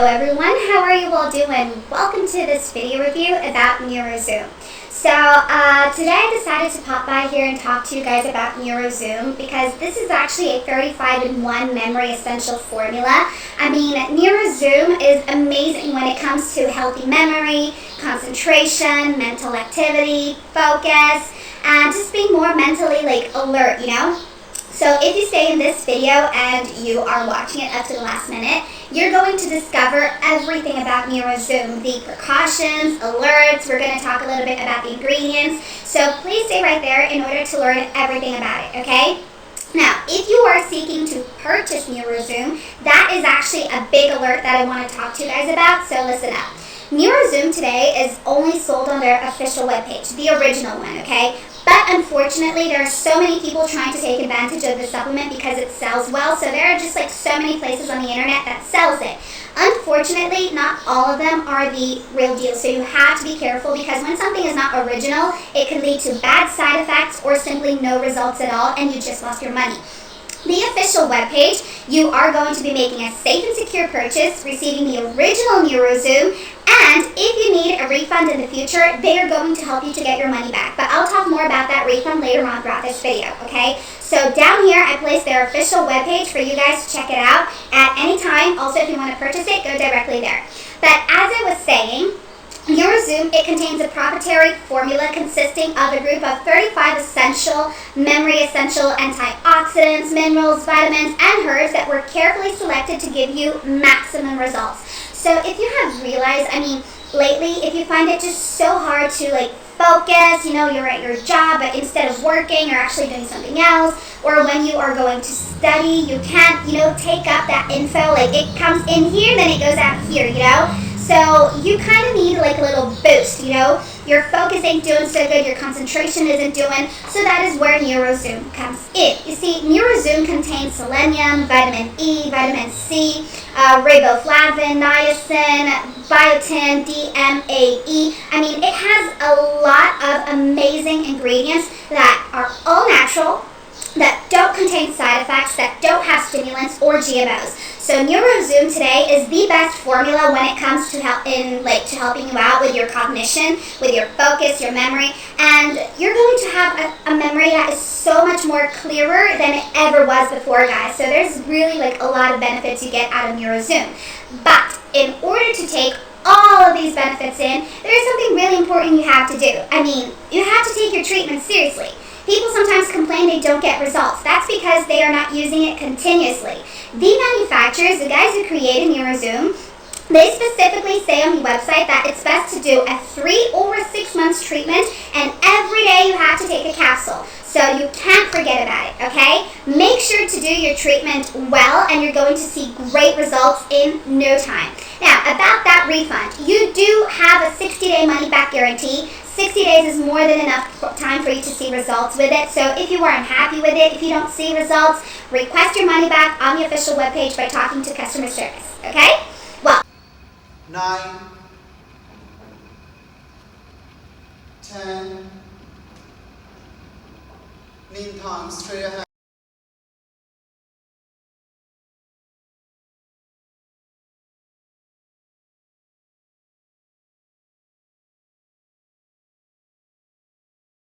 Hello everyone, how are you all doing? Welcome to this video review about Neurozoom. So today I decided to pop by here and talk to you guys about Neurozoom because this is actually a 35-in-1 memory essential formula. I mean, Neurozoom is amazing when it comes to healthy memory, concentration, mental activity, focus, and just being more mentally alert, you know? So if you stay in this video and you are watching it up to the last minute, you're going to discover everything about Neurozoom, the precautions, alerts. We're going to talk a little bit about the ingredients. So please stay right there in order to learn everything about it, okay? Now, if you are seeking to purchase Neurozoom, that is actually a big alert that I want to talk to you guys about, so listen up. Neurozoom today is only sold on their official webpage, the original one, okay? But unfortunately, there are so many people trying to take advantage of the supplement because it sells well. So there are just so many places on the internet that sells it. Unfortunately, not all of them are the real deal. So you have to be careful because when something is not original, it can lead to bad side effects or simply no results at all and you just lost your money. The official webpage, you are going to be making a safe and secure purchase, receiving the original Neurozoom, and if you need a refund in the future, they are going to help you to get your money back. But I'll talk more about that refund later on throughout this video, okay? So down here, I placed their official webpage for you guys to check it out at any time. Also, if you want to purchase it, go directly there. But as I was saying, Neurozoom, it contains a proprietary formula consisting of a group of 35 essential, memory-essential antioxidants, minerals, vitamins, and herbs that were carefully selected to give you maximum results. So if you have realized, I mean, lately, if you find it just so hard to focus, you know, you're at your job, but instead of working, you're actually doing something else, or when you are going to study, you can't, you know, take up that info, it comes in here, then it goes out here, you know? So you kind of need a little boost, you know? Your focus ain't doing so good, your concentration isn't doing, so that is where Neurozoom comes in. You see, Neurozoom contains selenium, vitamin E, vitamin C, riboflavin, niacin, biotin, DMAE. I mean, it has a lot of amazing ingredients that are all natural, that don't contain side effects, that don't have stimulants or GMOs. So Neurozoom today is the best formula when it comes to helping you out with your cognition, with your focus, your memory, and you're going to have a memory that is so much more clearer than it ever was before, guys. So there's really a lot of benefits you get out of Neurozoom. But in order to take all of these benefits in, there's something really important you have to do. I mean, you have to take your treatment seriously. People sometimes complain they don't get results. That's because they are not using it continuously. The manufacturers, the guys who created Neurozoom, they specifically say on the website that it's best to do a 3 or 6 months treatment, and every day you have to take a capsule. So you can't forget about it, okay? Make sure to do your treatment well, and you're going to see great results in no time. Now, about that refund, you do have a 60-day money-back guarantee. 60 days is more than enough time for you to see results with it. So if you are unhappy with it, if you don't see results, request your money back on the official webpage by talking to customer service, okay? Well, 9, 10, meantime, straight ahead.